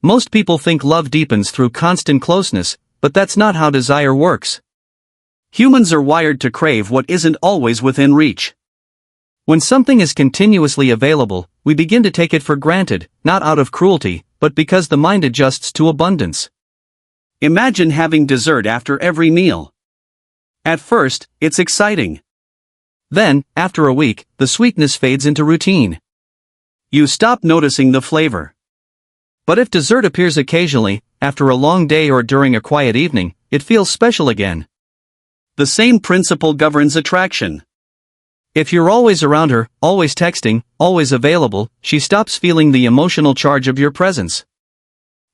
Most people think love deepens through constant closeness, but that's not how desire works. Humans are wired to crave what isn't always within reach. When something is continuously available, we begin to take it for granted, not out of cruelty, but because the mind adjusts to abundance. Imagine having dessert after every meal. At first, it's exciting. Then, after a week, the sweetness fades into routine. You stop noticing the flavor. But if dessert appears occasionally, after a long day or during a quiet evening, it feels special again. The same principle governs attraction. If you're always around her, always texting, always available, she stops feeling the emotional charge of your presence.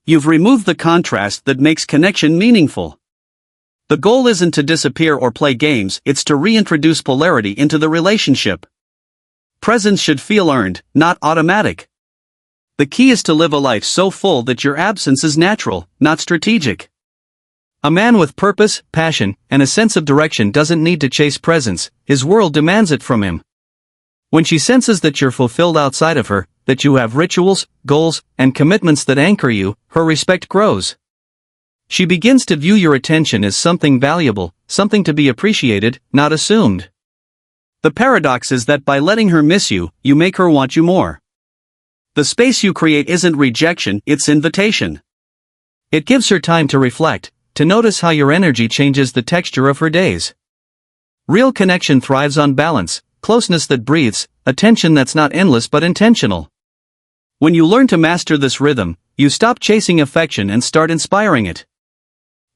You've removed the contrast that makes connection meaningful. The goal isn't to disappear or play games, it's to reintroduce polarity into the relationship. Presence should feel earned, not automatic. The key is to live a life so full that your absence is natural, not strategic. A man with purpose, passion, and a sense of direction doesn't need to chase presence, his world demands it from him. When she senses that you're fulfilled outside of her, that you have rituals, goals, and commitments that anchor you, her respect grows. She begins to view your attention as something valuable, something to be appreciated, not assumed. The paradox is that by letting her miss you, you make her want you more. The space you create isn't rejection, it's invitation. It gives her time to reflect, to notice how your energy changes the texture of her days. Real connection thrives on balance, closeness that breathes, attention that's not endless but intentional. When you learn to master this rhythm, you stop chasing affection and start inspiring it.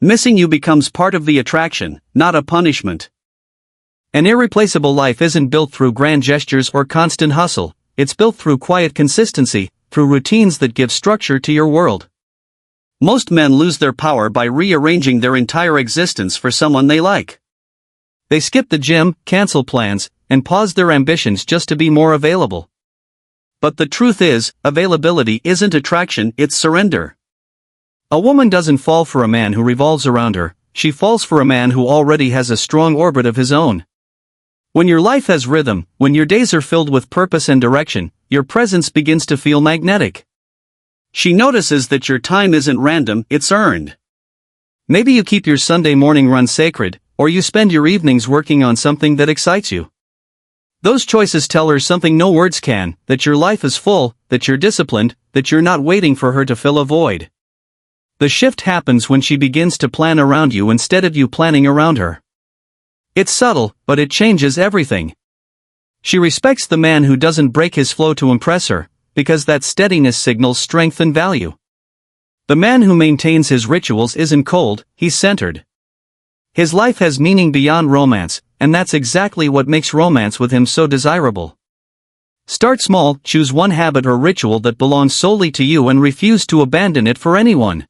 Missing you becomes part of the attraction, not a punishment. An irreplaceable life isn't built through grand gestures or constant hustle, it's built through quiet consistency, through routines that give structure to your world. Most men lose their power by rearranging their entire existence for someone they like. They skip the gym, cancel plans, and pause their ambitions just to be more available. But the truth is, availability isn't attraction, it's surrender. A woman doesn't fall for a man who revolves around her, she falls for a man who already has a strong orbit of his own. When your life has rhythm, when your days are filled with purpose and direction, your presence begins to feel magnetic. She notices that your time isn't random, it's earned. Maybe you keep your Sunday morning run sacred, or you spend your evenings working on something that excites you. Those choices tell her something no words can, that your life is full, that you're disciplined, that you're not waiting for her to fill a void. The shift happens when she begins to plan around you instead of you planning around her. It's subtle, but it changes everything. She respects the man who doesn't break his flow to impress her, because that steadiness signals strength and value. The man who maintains his rituals isn't cold, he's centered. His life has meaning beyond romance, and that's exactly what makes romance with him so desirable. Start small, choose one habit or ritual that belongs solely to you and refuse to abandon it for anyone.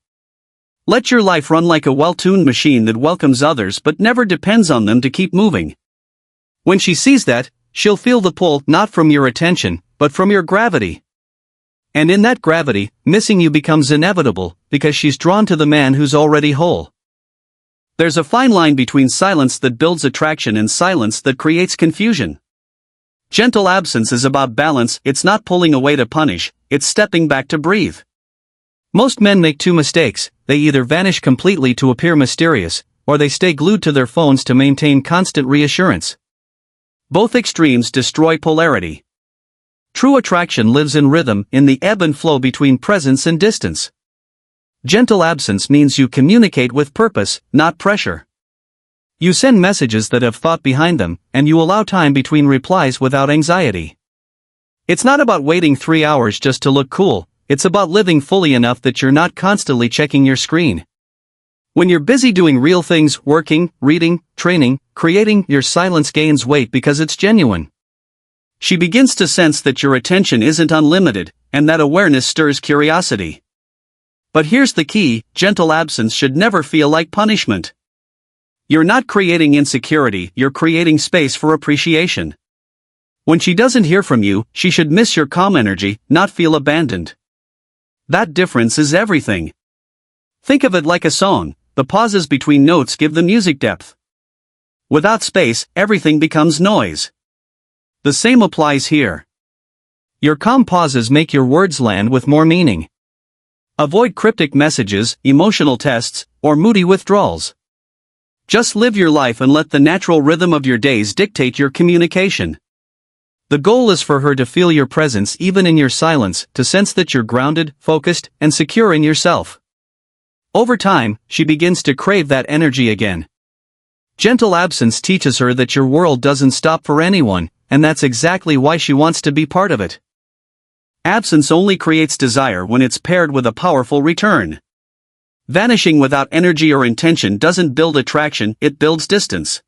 Let your life run like a well-tuned machine that welcomes others but never depends on them to keep moving. When she sees that, she'll feel the pull not from your attention, but from your gravity. And in that gravity, missing you becomes inevitable, because she's drawn to the man who's already whole. There's a fine line between silence that builds attraction and silence that creates confusion. Gentle absence is about balance, it's not pulling away to punish, it's stepping back to breathe. Most men make two mistakes, they either vanish completely to appear mysterious, or they stay glued to their phones to maintain constant reassurance. Both extremes destroy polarity. True attraction lives in rhythm, in the ebb and flow between presence and distance. Gentle absence means you communicate with purpose, not pressure. You send messages that have thought behind them, and you allow time between replies without anxiety. It's not about waiting 3 hours just to look cool, it's about living fully enough that you're not constantly checking your screen. When you're busy doing real things, working, reading, training, creating, your silence gains weight because it's genuine. She begins to sense that your attention isn't unlimited, and that awareness stirs curiosity. But here's the key, gentle absence should never feel like punishment. You're not creating insecurity, you're creating space for appreciation. When she doesn't hear from you, she should miss your calm energy, not feel abandoned. That difference is everything. Think of it like a song, the pauses between notes give the music depth. Without space, everything becomes noise. The same applies here. Your calm pauses make your words land with more meaning. Avoid cryptic messages, emotional tests, or moody withdrawals. Just live your life and let the natural rhythm of your days dictate your communication. The goal is for her to feel your presence even in your silence, to sense that you're grounded, focused, and secure in yourself. Over time, she begins to crave that energy again. Gentle absence teaches her that your world doesn't stop for anyone, and that's exactly why she wants to be part of it. Absence only creates desire when it's paired with a powerful return. Vanishing without energy or intention doesn't build attraction, it builds distance.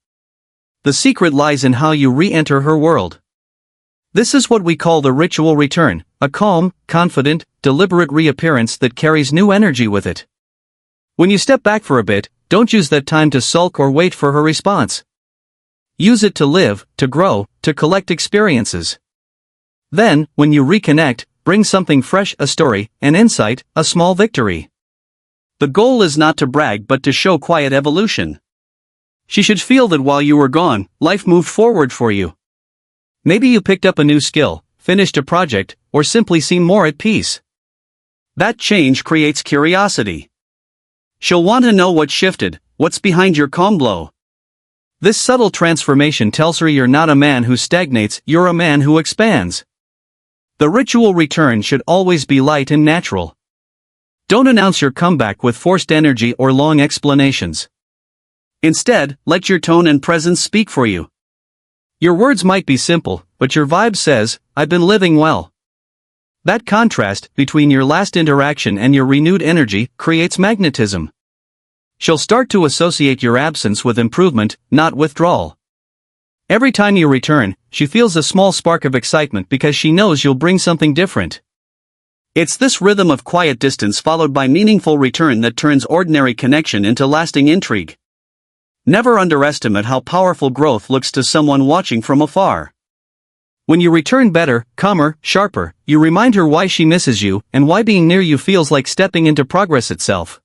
The secret lies in how you re-enter her world. This is what we call the ritual return, a calm, confident, deliberate reappearance that carries new energy with it. When you step back for a bit, don't use that time to sulk or wait for her response. Use it to live, to grow, to collect experiences. Then, when you reconnect, bring something fresh, a story, an insight, a small victory. The goal is not to brag but to show quiet evolution. She should feel that while you were gone, life moved forward for you. Maybe you picked up a new skill, finished a project, or simply seem more at peace. That change creates curiosity. She'll want to know what shifted, what's behind your calm glow. This subtle transformation tells her you're not a man who stagnates, you're a man who expands. The ritual return should always be light and natural. Don't announce your comeback with forced energy or long explanations. Instead, let your tone and presence speak for you. Your words might be simple, but your vibe says, "I've been living well." That contrast between your last interaction and your renewed energy creates magnetism. She'll start to associate your absence with improvement, not withdrawal. Every time you return, she feels a small spark of excitement because she knows you'll bring something different. It's this rhythm of quiet distance followed by meaningful return that turns ordinary connection into lasting intrigue. Never underestimate how powerful growth looks to someone watching from afar. When you return better, calmer, sharper, you remind her why she misses you and why being near you feels like stepping into progress itself.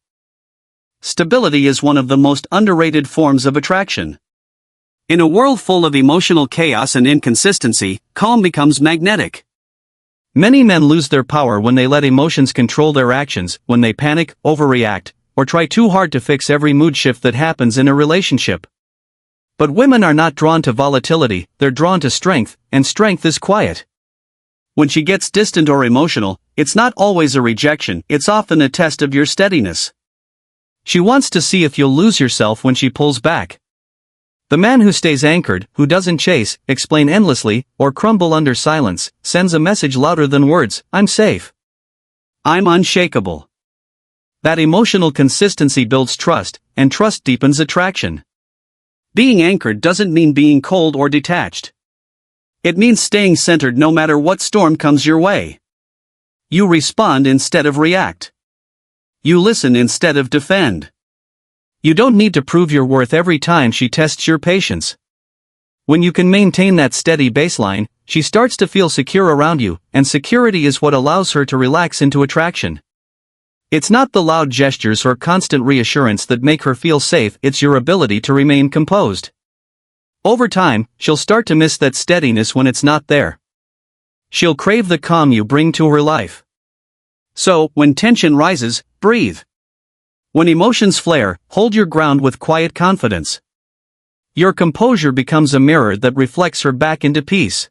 Stability is one of the most underrated forms of attraction. In a world full of emotional chaos and inconsistency, calm becomes magnetic. Many men lose their power when they let emotions control their actions, when they panic, overreact, or try too hard to fix every mood shift that happens in a relationship. But women are not drawn to volatility, they're drawn to strength, and strength is quiet. When she gets distant or emotional, it's not always a rejection, it's often a test of your steadiness. She wants to see if you'll lose yourself when she pulls back. The man who stays anchored, who doesn't chase, explain endlessly, or crumble under silence, sends a message louder than words: "I'm safe. I'm unshakable." That emotional consistency builds trust, and trust deepens attraction. Being anchored doesn't mean being cold or detached. It means staying centered no matter what storm comes your way. You respond instead of react. You listen instead of defend. You don't need to prove your worth every time she tests your patience. When you can maintain that steady baseline, she starts to feel secure around you, and security is what allows her to relax into attraction. It's not the loud gestures or constant reassurance that make her feel safe, it's your ability to remain composed. Over time, she'll start to miss that steadiness when it's not there. She'll crave the calm you bring to her life. So, when tension rises, breathe. When emotions flare, hold your ground with quiet confidence. Your composure becomes a mirror that reflects her back into peace.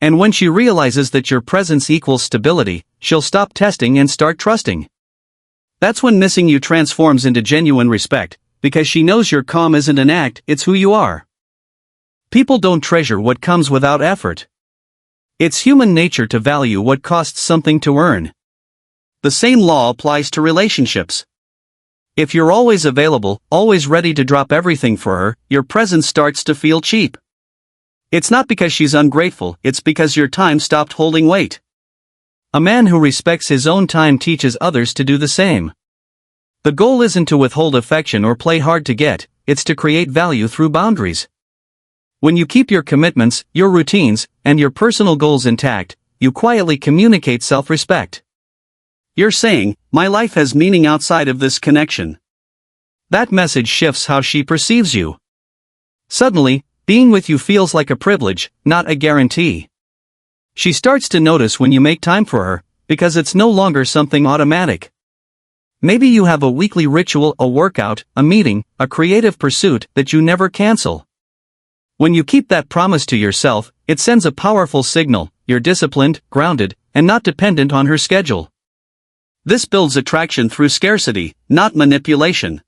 And when she realizes that your presence equals stability, she'll stop testing and start trusting. That's when missing you transforms into genuine respect, because she knows your calm isn't an act, it's who you are. People don't treasure what comes without effort. It's human nature to value what costs something to earn. The same law applies to relationships. If you're always available, always ready to drop everything for her, your presence starts to feel cheap. It's not because she's ungrateful, it's because your time stopped holding weight. A man who respects his own time teaches others to do the same. The goal isn't to withhold affection or play hard to get, it's to create value through boundaries. When you keep your commitments, your routines, and your personal goals intact, you quietly communicate self-respect. You're saying, "My life has meaning outside of this connection." That message shifts how she perceives you. Suddenly, being with you feels like a privilege, not a guarantee. She starts to notice when you make time for her, because it's no longer something automatic. Maybe you have a weekly ritual, a workout, a meeting, a creative pursuit that you never cancel. When you keep that promise to yourself, it sends a powerful signal: you're disciplined, grounded, and not dependent on her schedule. This builds attraction through scarcity, not manipulation.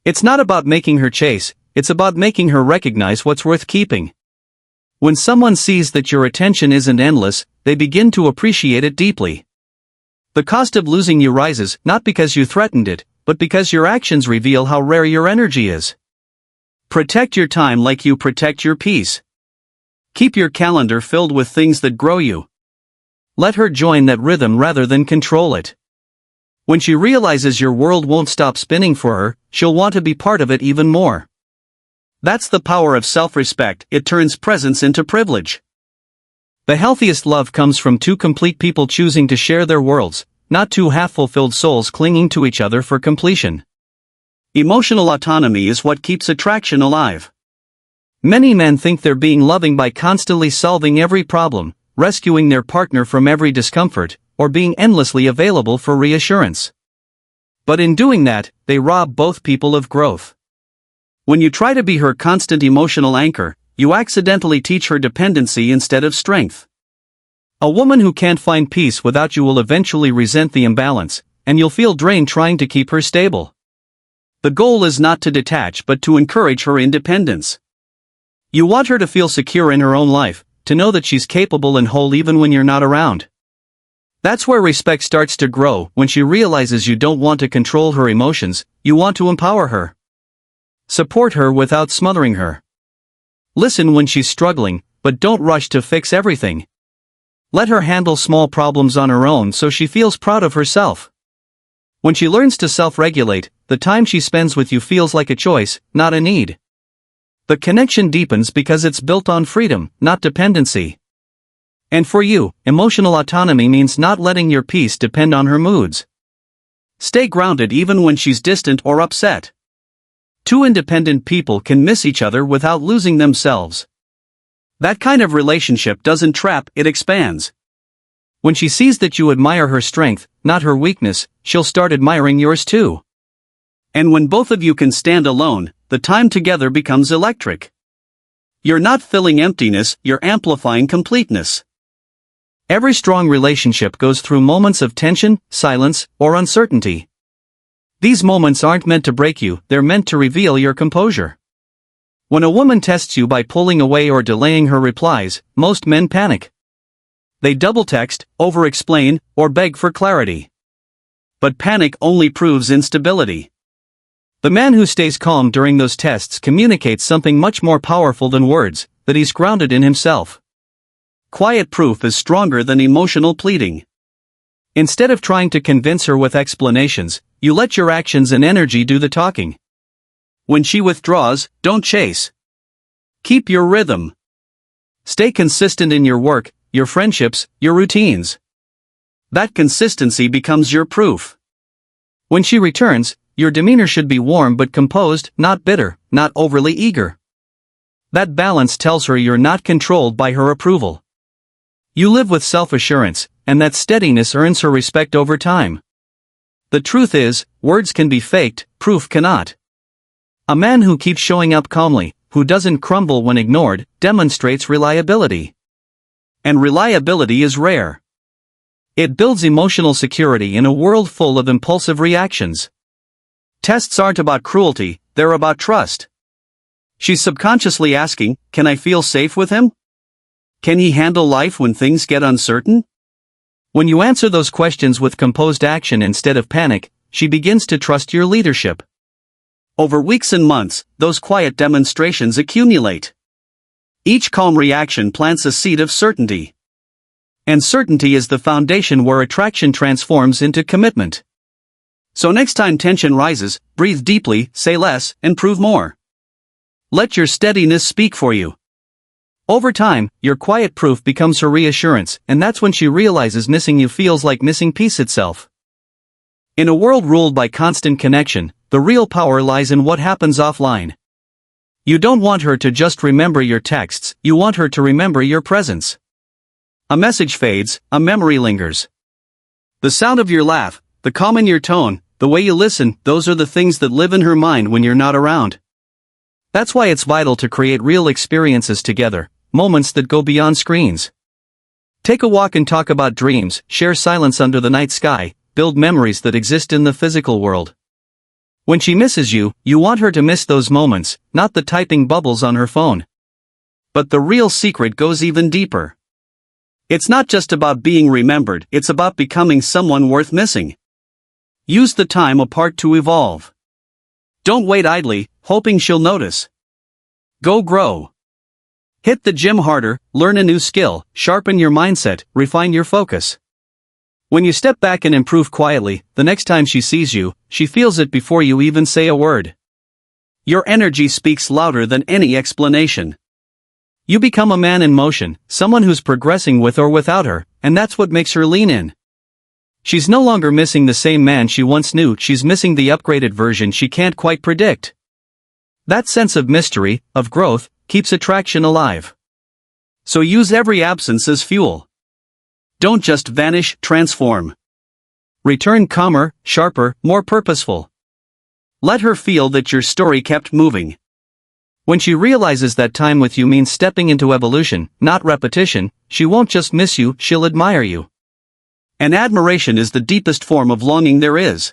It's not about making her chase, it's about making her recognize what's worth keeping. When someone sees that your attention isn't endless, they begin to appreciate it deeply. The cost of losing you rises, not because you threatened it, but because your actions reveal how rare your energy is. Protect your time like you protect your peace. Keep your calendar filled with things that grow you. Let her join that rhythm rather than control it. When she realizes your world won't stop spinning for her, she'll want to be part of it even more. That's the power of self-respect. It turns presence into privilege. The healthiest love comes from two complete people choosing to share their worlds, not two half-fulfilled souls clinging to each other for completion. Emotional autonomy is what keeps attraction alive. Many men think they're being loving by constantly solving every problem, rescuing their partner from every discomfort, or being endlessly available for reassurance. But in doing that, they rob both people of growth. When you try to be her constant emotional anchor, you accidentally teach her dependency instead of strength. A woman who can't find peace without you will eventually resent the imbalance, and you'll feel drained trying to keep her stable. The goal is not to detach but to encourage her independence. You want her to feel secure in her own life, to know that she's capable and whole even when you're not around. That's where respect starts to grow, when she realizes you don't want to control her emotions, you want to empower her. Support her without smothering her. Listen when she's struggling, but don't rush to fix everything. Let her handle small problems on her own so she feels proud of herself. When she learns to self-regulate, the time she spends with you feels like a choice, not a need. The connection deepens because it's built on freedom, not dependency. And for you, emotional autonomy means not letting your peace depend on her moods. Stay grounded even when she's distant or upset. Two independent people can miss each other without losing themselves. That kind of relationship doesn't trap, it expands. When she sees that you admire her strength, not her weakness, she'll start admiring yours too. And when both of you can stand alone, the time together becomes electric. You're not filling emptiness, you're amplifying completeness. Every strong relationship goes through moments of tension, silence, or uncertainty. These moments aren't meant to break you, they're meant to reveal your composure. When a woman tests you by pulling away or delaying her replies, most men panic. They double text, over-explain, or beg for clarity. But panic only proves instability. The man who stays calm during those tests communicates something much more powerful than words, that he's grounded in himself. Quiet proof is stronger than emotional pleading. Instead of trying to convince her with explanations, you let your actions and energy do the talking. When she withdraws, don't chase. Keep your rhythm. Stay consistent in your work, your friendships, your routines. That consistency becomes your proof. When she returns, your demeanor should be warm but composed, not bitter, not overly eager. That balance tells her you're not controlled by her approval. You live with self-assurance, and that steadiness earns her respect over time. The truth is, words can be faked, proof cannot. A man who keeps showing up calmly, who doesn't crumble when ignored, demonstrates reliability. And reliability is rare. It builds emotional security in a world full of impulsive reactions. Tests aren't about cruelty, they're about trust. She's subconsciously asking, can I feel safe with him? Can he handle life when things get uncertain? When you answer those questions with composed action instead of panic, she begins to trust your leadership. Over weeks and months, those quiet demonstrations accumulate. Each calm reaction plants a seed of certainty. And certainty is the foundation where attraction transforms into commitment. So next time tension rises, breathe deeply, say less, and prove more. Let your steadiness speak for you. Over time, your quiet proof becomes her reassurance, and that's when she realizes missing you feels like missing peace itself. In a world ruled by constant connection, the real power lies in what happens offline. You don't want her to just remember your texts, you want her to remember your presence. A message fades, a memory lingers. The sound of your laugh, the calm in your tone, the way you listen, those are the things that live in her mind when you're not around. That's why it's vital to create real experiences together, moments that go beyond screens. Take a walk and talk about dreams, share silence under the night sky, build memories that exist in the physical world. When she misses you, you want her to miss those moments, not the typing bubbles on her phone. But the real secret goes even deeper. It's not just about being remembered, it's about becoming someone worth missing. Use the time apart to evolve. Don't wait idly, hoping she'll notice. Go grow. Hit the gym harder, learn a new skill, sharpen your mindset, refine your focus. When you step back and improve quietly, the next time she sees you, she feels it before you even say a word. Your energy speaks louder than any explanation. You become a man in motion, someone who's progressing with or without her, and that's what makes her lean in. She's no longer missing the same man she once knew, she's missing the upgraded version she can't quite predict. That sense of mystery, of growth, keeps attraction alive. So use every absence as fuel. Don't just vanish, transform. Return calmer, sharper, more purposeful. Let her feel that your story kept moving. When she realizes that time with you means stepping into evolution, not repetition, she won't just miss you, she'll admire you. And admiration is the deepest form of longing there is.